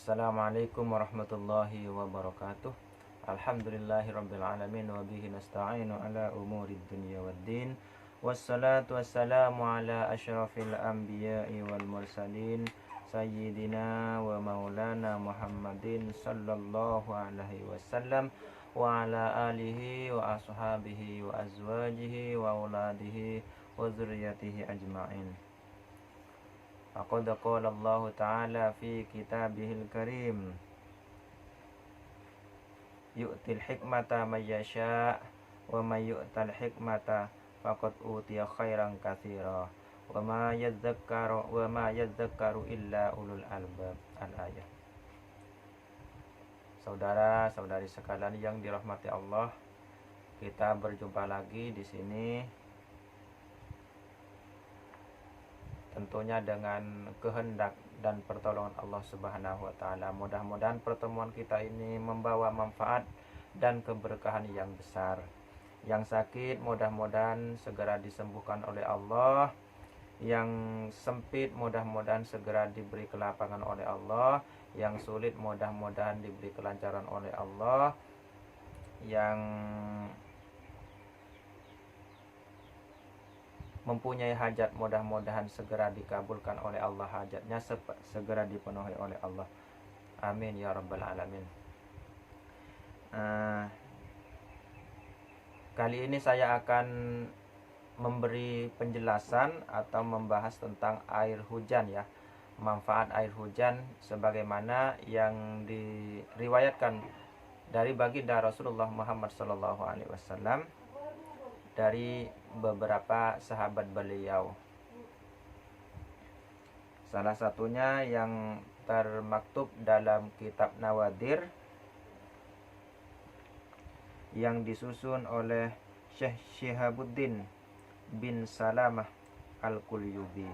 Assalamualaikum warahmatullahi wabarakatuh. Alhamdulillahirrabbilalamin. Wabihi nasta'inu ala umurid dunya waddin. Wassalatu wassalamu ala ashrafil anbiya'i wal mursalin, Sayyidina wa maulana Muhammadin sallallahu alaihi wasallam, wa ala alihi wa ashabihi wa azwajihi wa auladihi wa zurriyatihi ajma'in. Faqad qala Allah Ta'ala fi kitabihil karim, yu'til hikmata may yasha' wa may yu'tal hikmata faqad utiya khairan katsira wa ma yadzakkaru illa ulul albab. Al-ayah. Saudara-saudari sekalian yang dirahmati Allah, kita berjumpa lagi di sini. Tentunya dengan kehendak dan pertolongan Allah Subhanahu wa taala. Mudah-mudahan pertemuan kita ini membawa manfaat dan keberkahan yang besar. Yang sakit mudah-mudahan segera disembuhkan oleh Allah. Yang sempit mudah-mudahan segera diberi kelapangan oleh Allah. Yang sulit mudah-mudahan diberi kelancaran oleh Allah. Yang mempunyai hajat mudah-mudahan segera dikabulkan oleh Allah, hajatnya segera dipenuhi oleh Allah. Amin ya rabbal alamin. Kali ini saya akan memberi penjelasan atau membahas tentang air hujan ya. Manfaat air hujan sebagaimana yang diriwayatkan dari baginda Rasulullah Muhammad SAW dari beberapa sahabat beliau. Salah satunya yang termaktub dalam kitab Nawadir yang disusun oleh Syekh Syihabuddin bin Salamah Al-Qulyubi,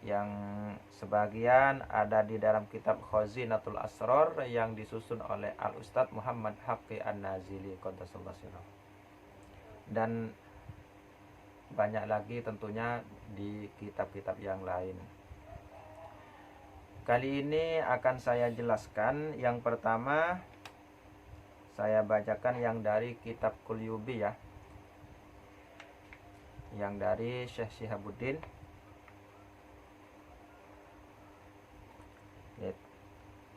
yang sebagian ada di dalam kitab Khazinatul Asrar yang disusun oleh Al-Ustadz Muhammad Haqqi An-Nazili Qaddasallahu sirrahu, dan banyak lagi tentunya di kitab-kitab yang lain. Kali ini akan saya jelaskan. Yang pertama saya bacakan yang dari kitab Qulyubi ya, yang dari Syekh Syihabuddin, ya,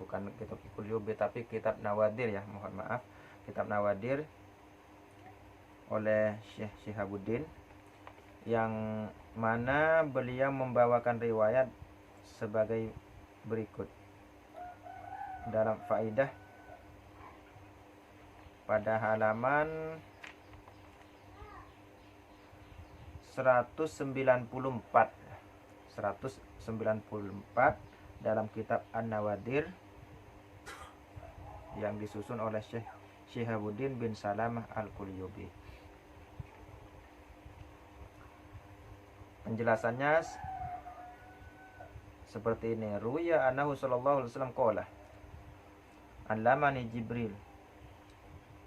bukan kitab Qulyubi tapi kitab Nawadir ya, mohon maaf, kitab Nawadir oleh Syekh Syihabuddin, yang mana beliau membawakan riwayat sebagai berikut. Dalam faidah pada halaman 194 dalam kitab An-Nawadir yang disusun oleh Syekh Syihabuddin bin Salamah Al-Qulyubi. Penjelasannya seperti ini. Ruya annahu sallallahu alaihi wasallam qala allamani Jibril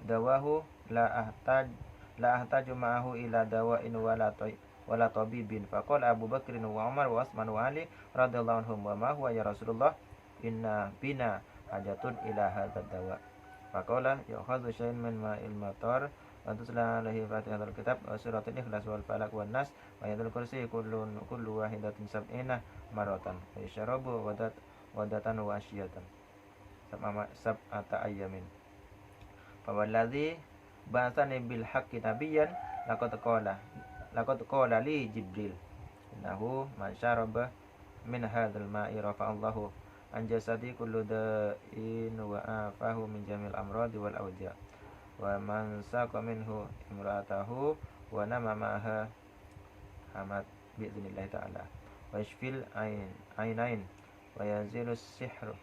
dawahu la ahtaju ma'ahu ila dawa'in wala tabibin. Faqala Abu Bakrin wa Umar wa Utsman wa Ali radhiyallahu anhum, wa ma huwa ya Rasulullah, inna bina hajatun ila hadzal dawa. Faqala yu'khadhu syai'un min ma'il matar wa tusla alaihi fatihatul kitab wa suratul ikhlas wal falaq wan nas wa ayatul kursi kullu wahidatin sab'ina maratan wa yashrabu wadatan wa asyiyatan sab'ata ayyamin. Fa wallazi ba'athani bil haqqi nabiyyan laqad qala li Jibril innahu man syaraba min hadzal ma'i rafa'allahu an jasadi kullu da'in wa afahu min jamil amradi wal awja wa man saqa minhu imra'atahu wa nama ma'aha hamad bi'idznillah ta'ala wa yashfil ainain wa yazilu sihru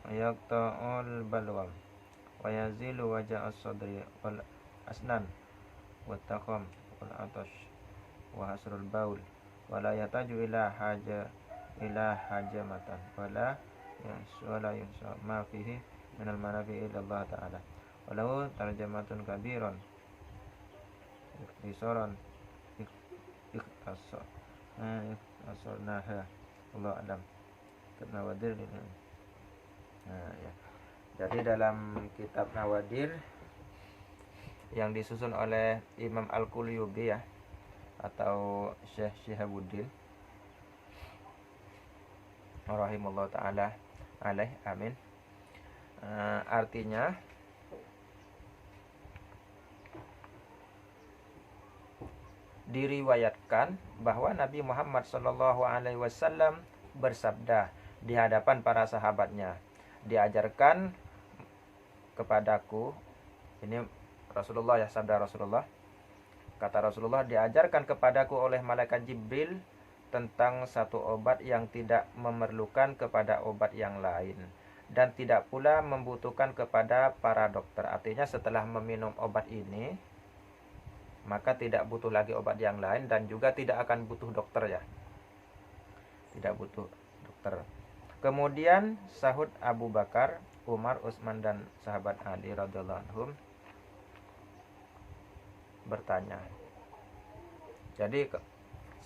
wa yaqta'ul balwam wa yazilu waja'as sadri wal asnan wa taqam wal atash wa hasrul baul wa la yataju ila hajamatan wala yasha ma fihi minal manafi illa Allah ta'ala walau tarjamatun kabiron ikhtisaran ikhtasarnaha Allah alam Nawadir. Ya. Jadi dalam kitab Nawadir yang disusun oleh Imam Al-Qulyubi ya, atau Syekh Syihabuddin rahimahullah ta'ala alaih, amin. Artinya diriwayatkan bahwa Nabi Muhammad SAW bersabda di hadapan para sahabatnya, diajarkan kepadaku, ini Rasulullah ya, sabda Rasulullah, kata Rasulullah, diajarkan kepadaku oleh malaikat Jibril tentang satu obat yang tidak memerlukan kepada obat yang lain dan tidak pula membutuhkan kepada para dokter. Artinya setelah meminum obat ini maka tidak butuh lagi obat yang lain dan juga tidak akan butuh dokter ya. Tidak butuh dokter. Kemudian sahut Abu Bakar, Umar, Utsman dan sahabat Ali radhiyallahu anhum bertanya. Jadi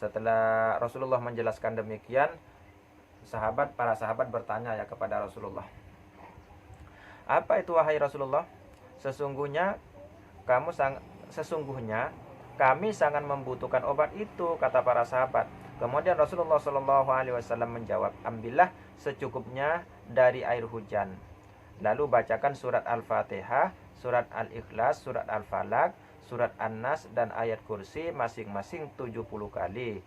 setelah Rasulullah menjelaskan demikian, para sahabat bertanya ya kepada Rasulullah, apa itu wahai Rasulullah? Sesungguhnya kami sangat membutuhkan obat itu, kata para sahabat. Kemudian Rasulullah SAW menjawab, ambillah secukupnya dari air hujan, lalu bacakan surat Al-Fatihah, surat Al-Ikhlas, surat Al-Falaq, surat An-Nas dan ayat kursi masing-masing 70 kali,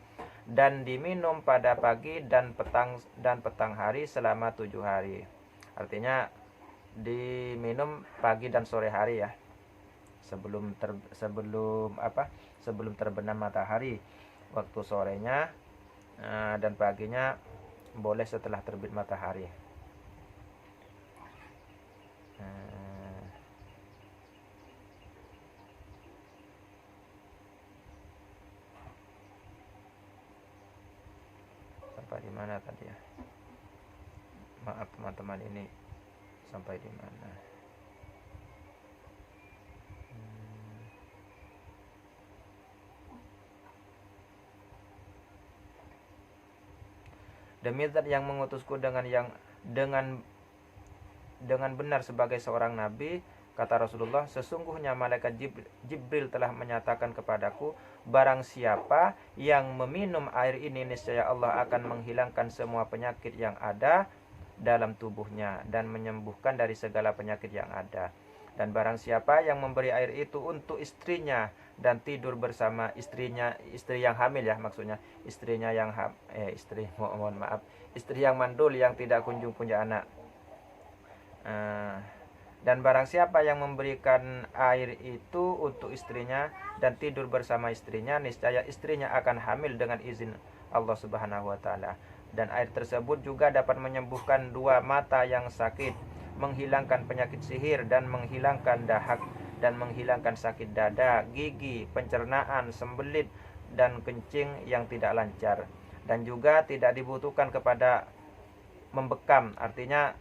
dan diminum pada pagi dan petang hari selama 7 hari. Artinya diminum pagi dan sore hari ya, sebelum terbenam matahari, waktu sorenya, dan paginya boleh setelah terbit matahari. Sampai di mana tadi ya? Maaf teman-teman, ini sampai di mana? Demi Zat yang mengutusku dengan benar sebagai seorang nabi, kata Rasulullah, sesungguhnya malaikat Jibril telah menyatakan kepadaku, barang siapa yang meminum air ini, niscaya Allah akan menghilangkan semua penyakit yang ada dalam tubuhnya dan menyembuhkan dari segala penyakit yang ada. Dan barang siapa yang memberi air itu untuk istrinya dan tidur bersama istrinya, istri yang hamil ya, maksudnya istrinya yang istri yang mandul yang tidak kunjung punya anak, Dan barang siapa yang memberikan air itu untuk istrinya dan tidur bersama istrinya, niscaya istrinya akan hamil dengan izin Allah Subhanahu wa taala. Dan air tersebut juga dapat menyembuhkan dua mata yang sakit, menghilangkan penyakit sihir dan menghilangkan dahak dan menghilangkan sakit dada, gigi, pencernaan, sembelit dan kencing yang tidak lancar. Dan juga tidak dibutuhkan kepada membekam, artinya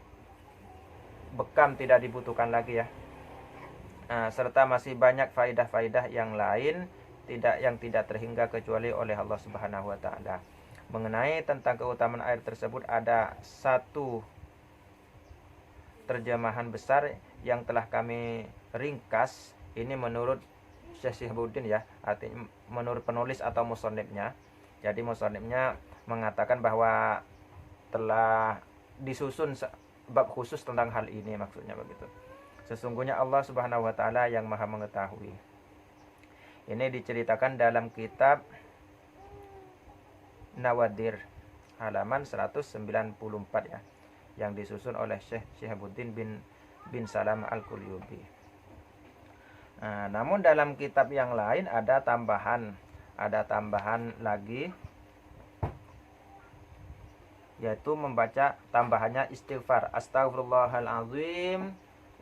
bekam tidak dibutuhkan lagi ya. Serta masih banyak faidah-faidah yang lain yang tidak terhingga kecuali oleh Allah Subhanahu wa taala. Mengenai tentang keutamaan air tersebut ada satu terjemahan besar yang telah kami ringkas. Ini menurut Syekh Syihabuddin ya, artinya menurut penulis atau musannifnya. Jadi musannifnya mengatakan bahwa telah disusun bab khusus tentang hal ini, maksudnya begitu. Sesungguhnya Allah Subhanahu wa taala yang Maha mengetahui. Ini diceritakan dalam kitab Nawadir halaman 194 ya, yang disusun oleh Syekh Syihabuddin bin Salam Al-Qulyubi. Namun dalam kitab yang lain ada tambahan lagi, yaitu membaca tambahannya istighfar astaghfirullahalazim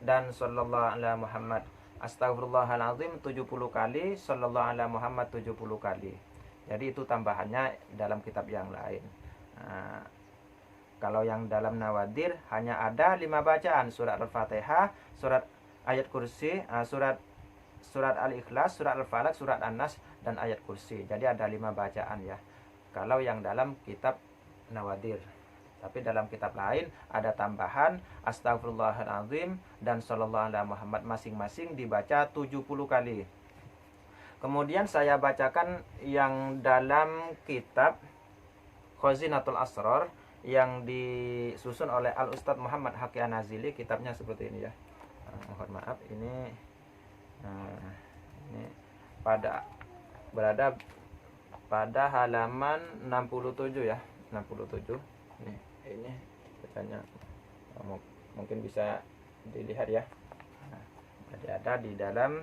dan sallallahu ala Muhammad. Astaghfirullahalazim 70 kali, sallallahu ala Muhammad 70 kali. Jadi itu tambahannya dalam kitab yang lain. Kalau yang dalam Nawadir hanya ada 5 bacaan, surat Al-Fatihah, surat ayat kursi, surat Al-Ikhlas, surat Al-Falaq, surat An-Nas dan ayat kursi. Jadi ada 5 bacaan ya. Kalau yang dalam kitab Nawadir. Tapi dalam kitab lain ada tambahan astaghfirullahalazim dan sallallahu alaihi Muhammad, masing-masing dibaca 70 kali. Kemudian saya bacakan yang dalam kitab Khazinatul Asrar yang disusun oleh Al-Ustadz Muhammad Haqi An-Nazili. Kitabnya seperti ini ya. Mohon maaf, ini berada pada halaman 67 ya, 67. Ini katanya mungkin bisa dilihat ya. Jadi ada di dalam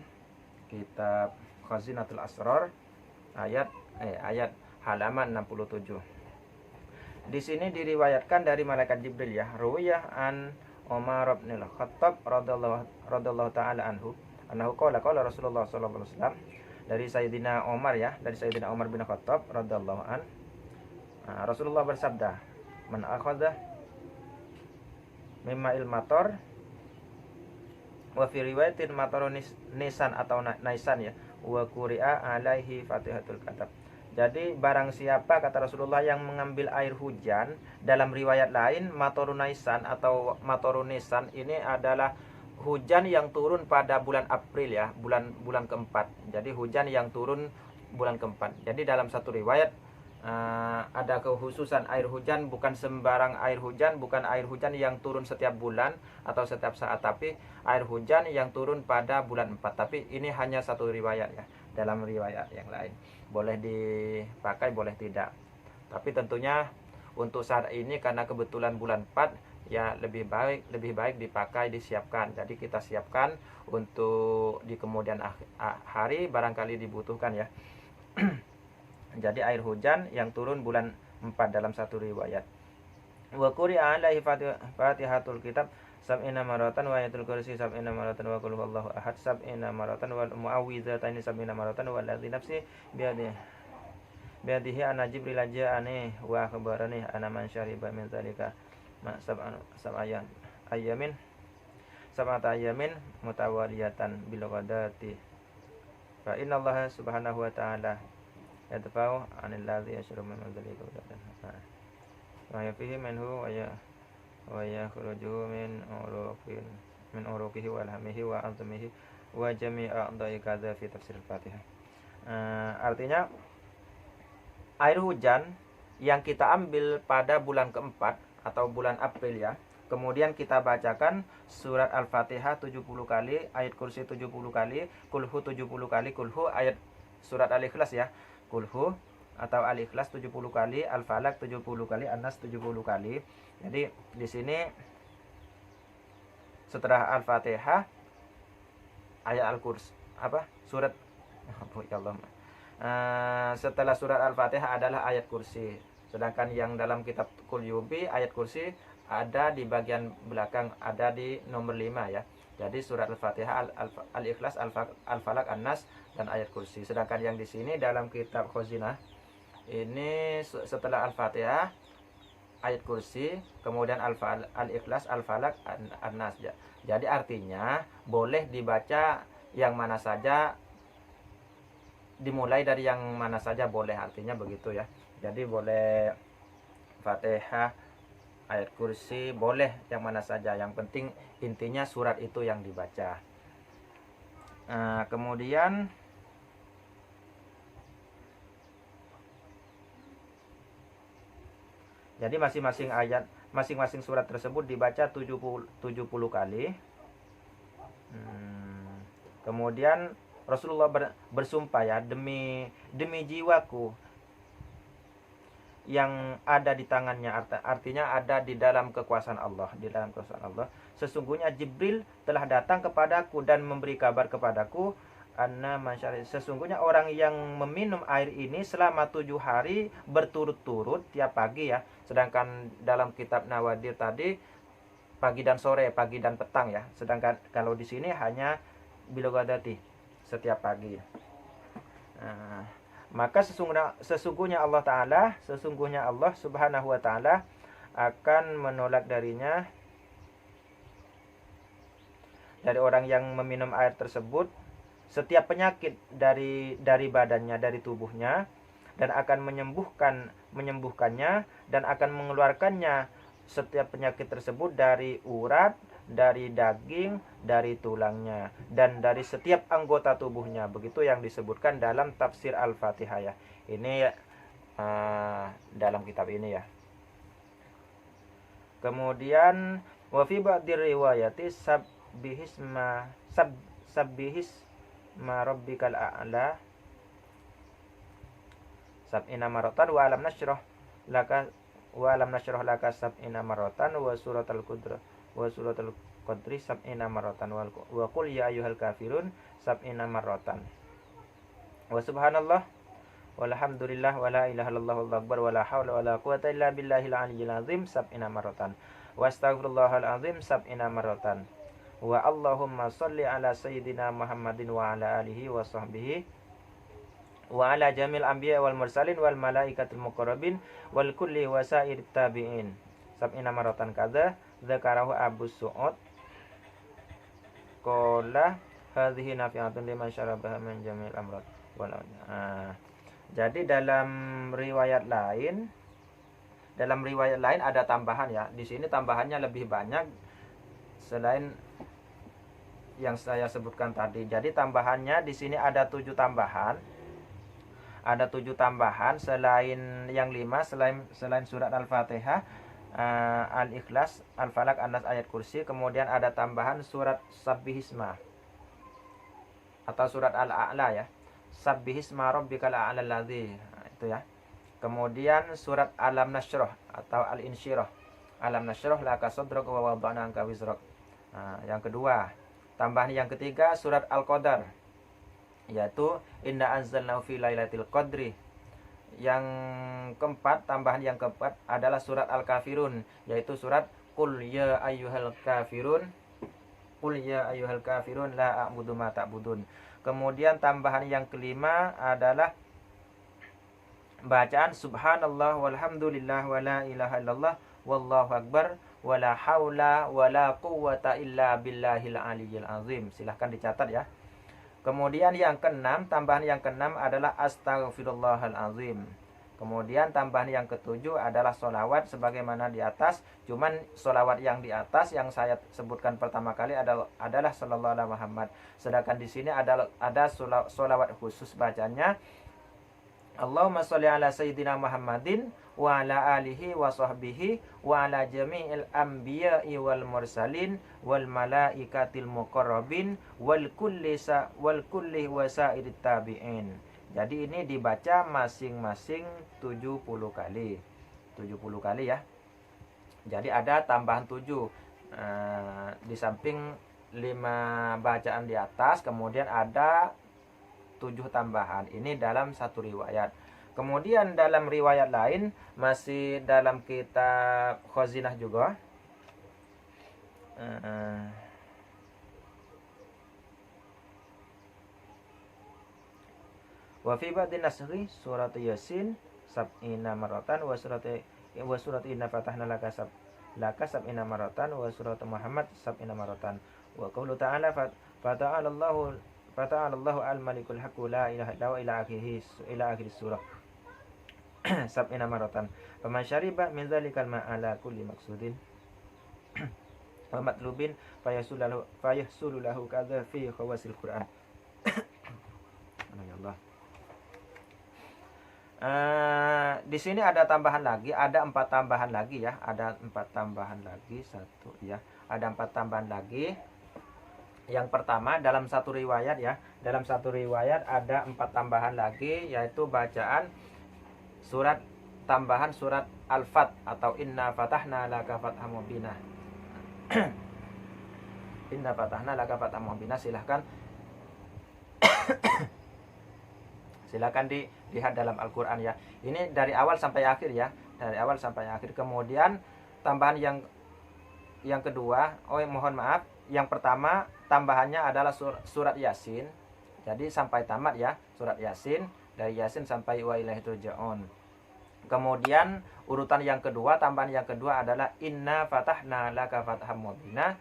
kitab Khazinatul Asrar ayat halaman 67. Di sini diriwayatkan dari malaikat Jibril ya, ruwiyah an Umar bin Al-Khattab radhiyallahu taala anhu qala Rasulullah sallallahu alaihi wasallam, dari Sayyidina Umar ya, dari Sayyidina Umar bin Khattab radhiyallahu an, Rasulullah bersabda, man akhadha mimma il mator wa fi riwayatin matorun nisan atau naisan ya, wa quri'a alaihi fatihatul kitab. Jadi barang siapa, kata Rasulullah, yang mengambil air hujan, dalam riwayat lain matorun naisan atau matorun nisan, ini adalah hujan yang turun pada bulan April ya, bulan keempat. Jadi hujan yang turun bulan keempat. Jadi dalam satu riwayat ada kekhususan air hujan, bukan sembarang air hujan, bukan air hujan yang turun setiap bulan atau setiap saat, tapi air hujan yang turun pada bulan 4. Tapi ini hanya satu riwayat ya. Dalam riwayat yang lain boleh dipakai, boleh tidak. Tapi tentunya untuk saat ini karena kebetulan bulan 4 ya, lebih baik dipakai, disiapkan. Jadi kita siapkan untuk di kemudian hari barangkali dibutuhkan ya. Jadi air hujan yang turun bulan 4 dalam satu riwayat. Wa quri'a alaihi fatihatul kitab sab'ina maratan wa ayatul kursi sab'ina maratan wa qul huwallahu ahad sab'ina maratan wal muawwizataini sab'ina maratan wallazi nafsi biadihi ana Jibril ja'ani wa khabarani ana man syariba min zalika ma sab'ata ayamin mutawaliyatan bil ghadati fa innallaha subhanahu wa ta'ala yadfa'u 'anil ladzi yashrabu min dzalika wa yafihi minhu wa yakhruju min uruqihi wa lahmihi wa 'azmihi wa jami'a a'dha'i kadza fi tafsir Al-Fatihah. Artinya air hujan yang kita ambil pada bulan keempat atau bulan April ya, kemudian kita bacakan surat Al-Fatihah 70 kali, ayat kursi 70 kali, kulhu 70 kali, kulhu ayat surat Al-Ikhlas ya, kulhu atau Al-Ikhlas 70 kali, Al-Falaq 70 kali, An-Nas 70 kali. Jadi di sini setelah Al-Fatihah ayat Al-Kursi surat ya Allah. Setelah surat Al-Fatihah adalah ayat kursi. Sedangkan yang dalam kitab Qulyubi ayat kursi ada di bagian belakang, ada di nomor 5 ya. Jadi surat Al-Fatihah, Al-Ikhlas, Al-Falaq, An-Nas dan ayat kursi. Sedangkan yang di sini dalam kitab Khuzainah ini setelah Al-Fatihah ayat kursi, kemudian Al-Ikhlas, Al-Falaq, An-Nas ya. Jadi artinya boleh dibaca yang mana saja, dimulai dari yang mana saja boleh, artinya begitu ya. Jadi boleh Fatihah, ayat kursi, boleh yang mana saja, yang penting intinya surat itu yang dibaca. Kemudian jadi masing-masing ayat, masing-masing surat tersebut dibaca 70 kali. Kemudian Rasulullah bersumpah ya, demi jiwaku yang ada di tangannya, artinya ada di dalam kekuasaan Allah, di dalam kekuasaan Allah. Sesungguhnya Jibril telah datang kepadaku dan memberi kabar kepadaku, anna masyari, sesungguhnya orang yang meminum air ini selama 7 hari berturut-turut tiap pagi ya. Sedangkan dalam kitab Nawadir tadi pagi dan sore, pagi dan petang ya. Sedangkan kalau di sini hanya bilogadati, setiap pagi. Maka sesungguhnya Allah Ta'ala, sesungguhnya Allah Subhanahu Wa Ta'ala akan menolak darinya, dari orang yang meminum air tersebut, setiap penyakit dari badannya, dari tubuhnya, dan akan menyembuhkannya dan akan mengeluarkannya setiap penyakit tersebut dari urat, dari daging, dari tulangnya, dan dari setiap anggota tubuhnya. Begitu yang disebutkan dalam tafsir Al-Fatihah ya. Ini dalam kitab ini ya. Kemudian wa fi ba'dir riwayati sabbihisma rabbikal a'la sab'ina maratan wa alam nashrah laka sab'ina maratan wa suratul Qadri sab'ina maratan wa qul ya ayyuhal kafirun sab'ina maratan wa subhanallah walhamdulillah wa la ilaha illallah wallahu akbar wa la haula wa la quwata illa billahil aliyyil azim sab'ina maratan wa astaghfirullahal azim sab'ina maratan wa Allahumma sholli ala sayyidina Muhammadin wa ala alihi wa sahbihi wa ala jamil anbiya wal mursalin wal malaikatil muqarrabin wal kulli wasa'ir tabi'in sab'ina maratan kadza dzakarahu Abu Su'ud qala hadhihi nafi'atun liman syarabaha min jamil amrad. Jadi dalam riwayat lain ada tambahan ya. Di sini tambahannya lebih banyak selain yang saya sebutkan tadi. Jadi tambahannya di sini ada 7 tambahan. Ada 7 tambahan selain yang 5, selain surat Al-Fatihah, Al-Ikhlas, Al-Falaq, An-Nas, ayat kursi. Kemudian ada tambahan surat Sabbihisma atau surat Al-A'la ya. Sabbihisma rabbikal a'la alladzi, itu ya. Kemudian surat Alam Nashrah atau Al-Insyirah. Alam Nashrah laka sadrak wa wada'na anka wizrak. Yang kedua, tambahan yang ketiga surat Al-Qadar, yaitu inna anzalnahu fi lailatul qadri. Yang keempat, tambahan yang keempat adalah surat Al-Kafirun, yaitu surat Qul ya ayyuhal kafirun la a'budu ma ta'budun. Kemudian tambahan yang kelima adalah bacaan subhanallah walhamdulillah wa la ilaha illallah wallahu akbar wa la haula wa la quwwata illa billahil aliyyil azim. Silahkan dicatat ya. Kemudian yang keenam, tambahan yang keenam adalah astaghfirullahal azim. Kemudian tambahan yang ketujuh adalah sholawat sebagaimana di atas. Cuman sholawat yang di atas yang saya sebutkan pertama kali adalah sallallahu alaihi Muhammad. Sedangkan di sini ada sholawat khusus bacanya Allahumma sholli ala sayyidina Muhammadin wa ala alihi wa sahbihi wa ala jami'il anbiya'i wal mursalin wal malaikatil muqarrabin wal kulli wasairit tabi'in. Jadi ini dibaca masing-masing 70 kali. 70 kali ya. Jadi ada tambahan 7. Di samping 5 bacaan di atas, kemudian ada 7 tambahan. Ini dalam satu riwayat. Kemudian dalam riwayat lain, masih dalam kitab Khazinah juga, wa fi ba'din nasri surat Yasin sab'ina maratan wa surat inna fatahna laka sab'ina maratan wa surat Muhammad sab'ina maratan wa qaulu ta'ala fata'ala Allahu al-malikul haqqu la ilaha illa ila akhir surah sab'ina maratan faman syariba min dzalikal ma'ala kulli maqsudin wa matlubin fayahsulu lahu kadza fi khawasil Qur'an. Allah. Di sini ada tambahan lagi, ada 4 tambahan lagi ya, ada 4 tambahan lagi, satu ya, ada 4 tambahan lagi. Yang pertama dalam satu riwayat ya, dalam satu riwayat ada 4 tambahan lagi, yaitu bacaan surat tambahan surat Al-Fat atau Inna Fatahna Laka Fatham Mubina. Inna Fatahna Laka Fatham Mubina, silahkan dilihat dalam Al-Quran ya. Ini dari awal sampai akhir ya, dari awal sampai akhir. Kemudian tambahan yang kedua, mohon maaf, yang pertama tambahannya adalah surat Yasin. Jadi sampai tamat ya, surat Yasin, dari Yasin sampai wa ilaihi turja'un. Kemudian urutan yang kedua, tambahan yang kedua adalah Inna Fatahna Laka Fatham Mubina,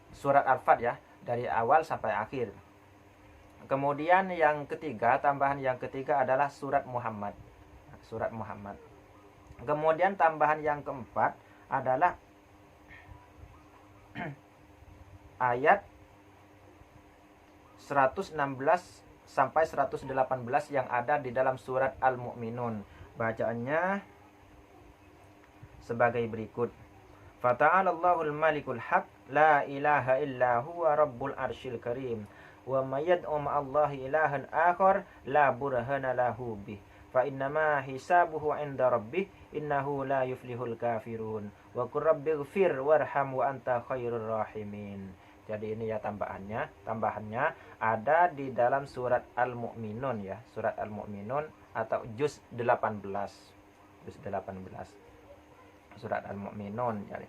surat Al-Fat ya, dari awal sampai akhir. Kemudian yang ketiga, tambahan yang ketiga adalah surat Muhammad. Surat Muhammad. Kemudian tambahan yang keempat adalah ayat 116 sampai 118 yang ada di dalam surat Al-Mu'minun. Bacaannya sebagai berikut. Fata'alallahul malikul haq la ilaha illa huwa rabbul arsyil karim. Wa mayyad'u ma'allahi ilahan akhar la burhana lahu bih. Fa innama hisabuhu 'inda rabbih innahu la yuflihul kafirun. Wa qur rabbighfir warham wa anta khairur rahimin. Jadi ini ya tambahannya ada di dalam surat Al-Mu'minun ya, surat Al-Mu'minun atau juz 18. Juz 18. Surat Al-Mu'minun. Jadi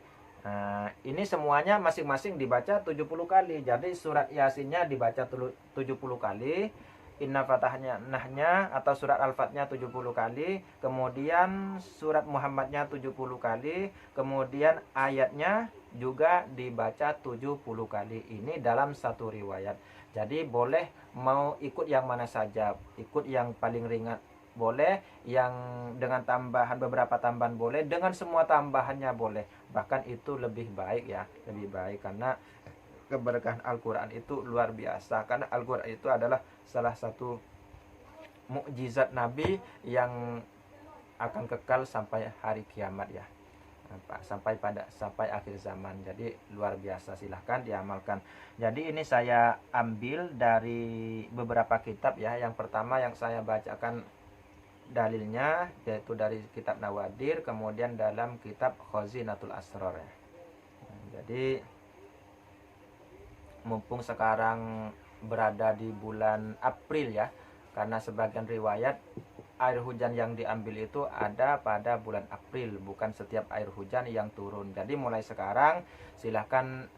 ini semuanya masing-masing dibaca 70 kali. Jadi surat Yasinnya dibaca 70 kali, Inna Fatahnya Nahnya atau surat Al-Fatnya 70 kali, kemudian surat Muhammadnya 70 kali, kemudian ayatnya juga dibaca 70 kali. Ini dalam satu riwayat. Jadi boleh mau ikut yang mana saja, ikut yang paling ringan boleh, yang dengan tambahan beberapa tambahan boleh, dengan semua tambahannya boleh. Bahkan itu lebih baik ya, lebih baik karena keberkahan Al-Quran itu luar biasa. Karena Al-Quran itu adalah salah satu mukjizat Nabi yang akan kekal sampai hari kiamat ya, sampai akhir zaman. Jadi luar biasa, silahkan diamalkan. Jadi ini saya ambil dari beberapa kitab ya. Yang pertama yang saya bacakan dalilnya yaitu dari kitab Nawadir, kemudian dalam kitab Khazinatul Asrar ya. Jadi mumpung sekarang berada di bulan April ya, karena sebagian riwayat air hujan yang diambil itu ada pada bulan April, bukan setiap air hujan yang turun. Jadi mulai sekarang silahkan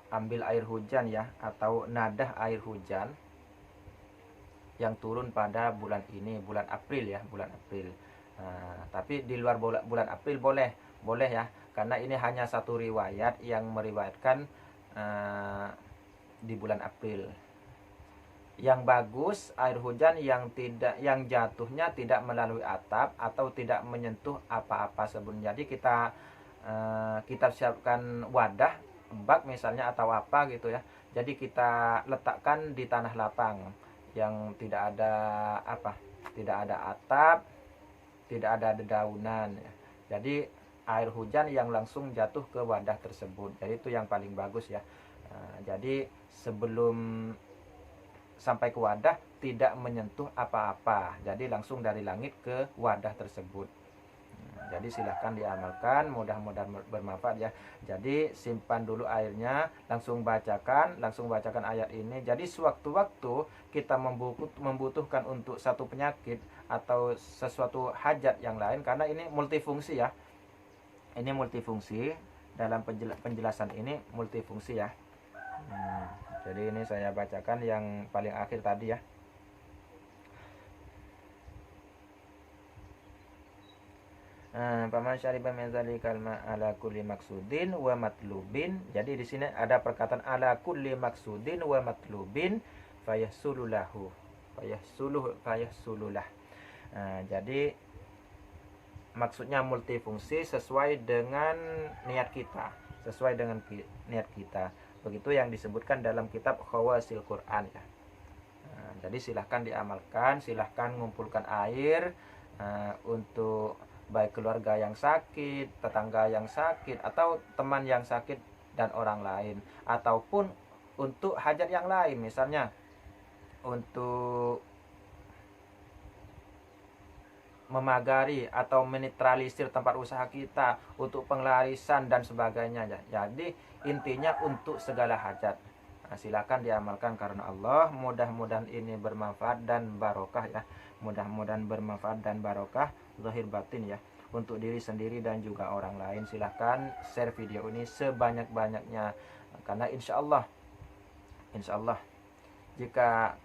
ambil air hujan ya, atau nadah air hujan yang turun pada bulan ini, bulan April ya, bulan April. Tapi di luar bulan April boleh ya, karena ini hanya satu riwayat yang meriwayatkan di bulan April. Yang bagus air hujan yang jatuhnya tidak melalui atap atau tidak menyentuh apa-apa sebelumnya. Jadi kita siapkan wadah, bak misalnya atau apa gitu ya. Jadi kita letakkan di tanah lapang yang tidak ada atap, tidak ada dedaunan. Jadi air hujan yang langsung jatuh ke wadah tersebut. Jadi itu yang paling bagus ya. Jadi sebelum sampai ke wadah tidak menyentuh apa-apa. Jadi langsung dari langit ke wadah tersebut. Jadi silahkan diamalkan, mudah-mudahan bermanfaat ya. Jadi simpan dulu airnya, langsung bacakan ayat ini. Jadi sewaktu-waktu kita membutuhkan untuk satu penyakit atau sesuatu hajat yang lain, karena ini multifungsi ya. Ini multifungsi, dalam penjelasan ini multifungsi ya. Jadi ini saya bacakan yang paling akhir tadi ya. Paman syariba min dzalikal ma ala kulli maksudin wa matlubin. Jadi di sini ada perkataan ala kulli maksudin wa matlubin fayahsululahu. Fayahsululah. Jadi maksudnya multifungsi sesuai dengan niat kita, Begitu yang disebutkan dalam kitab Khawasil Quran ya. Jadi silahkan diamalkan, silahkan ngumpulkan air untuk baik keluarga yang sakit, tetangga yang sakit, atau teman yang sakit dan orang lain, ataupun untuk hajat yang lain, misalnya untuk memagari atau menetralisir tempat usaha kita, untuk penglarisan dan sebagainya ya. Jadi intinya untuk segala hajat. Silakan diamalkan karena Allah. Mudah-mudahan ini bermanfaat dan barokah ya. Mudah-mudahan bermanfaat dan barokah zahir batin ya, untuk diri sendiri dan juga orang lain. Silahkan share video ini sebanyak-banyaknya, karena insya Allah jika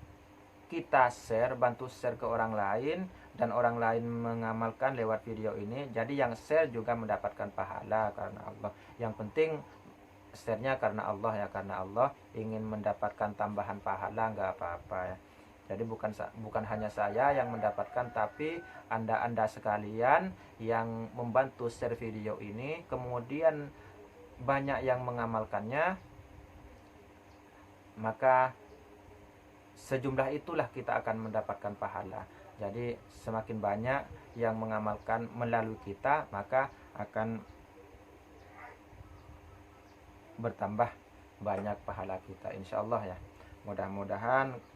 kita bantu share ke orang lain dan orang lain mengamalkan lewat video ini, jadi yang share juga mendapatkan pahala karena Allah. Yang penting share-nya karena Allah ya, karena Allah ingin mendapatkan tambahan pahala, nggak apa-apa ya. Jadi bukan hanya saya yang mendapatkan, tapi anda sekalian yang membantu share video ini, kemudian banyak yang mengamalkannya, maka sejumlah itulah kita akan mendapatkan pahala. Jadi semakin banyak yang mengamalkan melalui kita, maka akan bertambah banyak pahala kita, insya Allah ya. Mudah-mudahan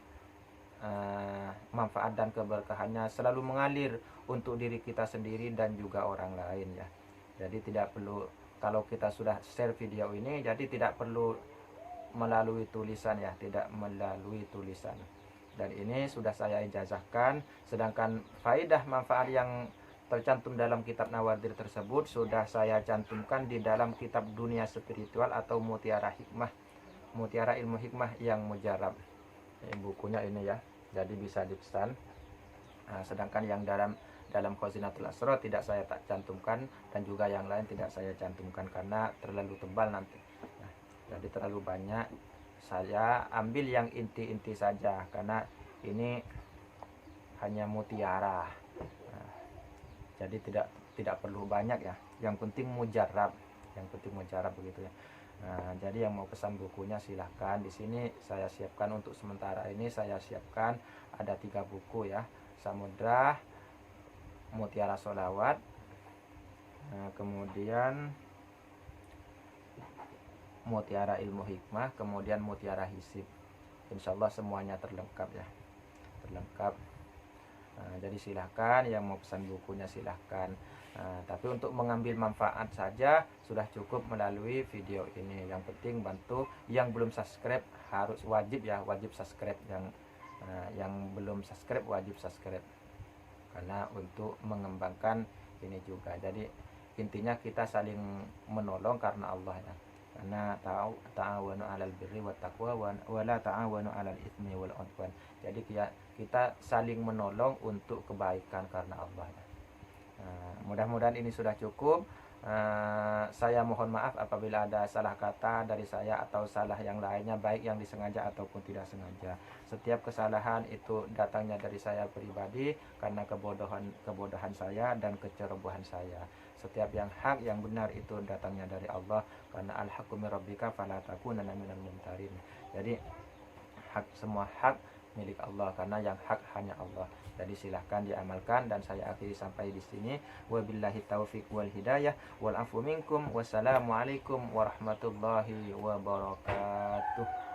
manfaat dan keberkahannya selalu mengalir untuk diri kita sendiri dan juga orang lain ya. Jadi tidak perlu, kalau kita sudah share video ini, jadi tidak perlu melalui tulisan ya, tidak melalui tulisan. Dan ini sudah saya ijazahkan, sedangkan faedah manfaat yang tercantum dalam kitab Nawadir tersebut sudah saya cantumkan di dalam kitab Dunia Spiritual atau Mutiara Ilmu Hikmah yang Mujarab. Bukunya ini ya, jadi bisa dipesan. Sedangkan yang dalam Khazinatul Asrar tidak saya cantumkan, dan juga yang lain tidak saya cantumkan karena terlalu tebal nanti. Jadi terlalu banyak, saya ambil yang inti-inti saja karena ini hanya mutiara. Jadi tidak perlu banyak ya, yang penting mujarab begitu ya. Jadi yang mau pesan bukunya silahkan. Di sini saya siapkan untuk sementara ini, saya siapkan ada 3 buku ya, Samudra, Mutiara Sholawat, kemudian Mutiara Ilmu Hikmah, kemudian Mutiara Hisib. Insya Allah semuanya terlengkap ya, terlengkap. Jadi silahkan yang mau pesan bukunya silahkan. Tapi untuk mengambil manfaat saja sudah cukup melalui video ini. Yang penting bantu, yang belum subscribe harus wajib subscribe. Yang belum subscribe wajib subscribe, karena untuk mengembangkan ini juga. Jadi intinya kita saling menolong karena Allah ya. Karena ta'awanu 'alal birri wat taqwa wa la ta'awanu 'alal itsmi wal 'udwan. Jadi kita saling menolong untuk kebaikan karena Allah ya. Mudah-mudahan ini sudah cukup. Saya mohon maaf apabila ada salah kata dari saya atau salah yang lainnya, baik yang disengaja ataupun tidak sengaja. Setiap kesalahan itu datangnya dari saya pribadi karena kebodohan saya dan kecerobohan saya. Setiap yang hak, yang benar itu datangnya dari Allah, karena al-haqqu min rabbika fala takunanna minal mumtarin. Jadi semua hak milik Allah, karena yang hak hanya Allah. Jadi silahkan diamalkan, dan saya akhiri sampai di sini. Wabillahi taufiq wal hidayah wal afu minkum. Wassalamualaikum warahmatullahi wabarakatuh.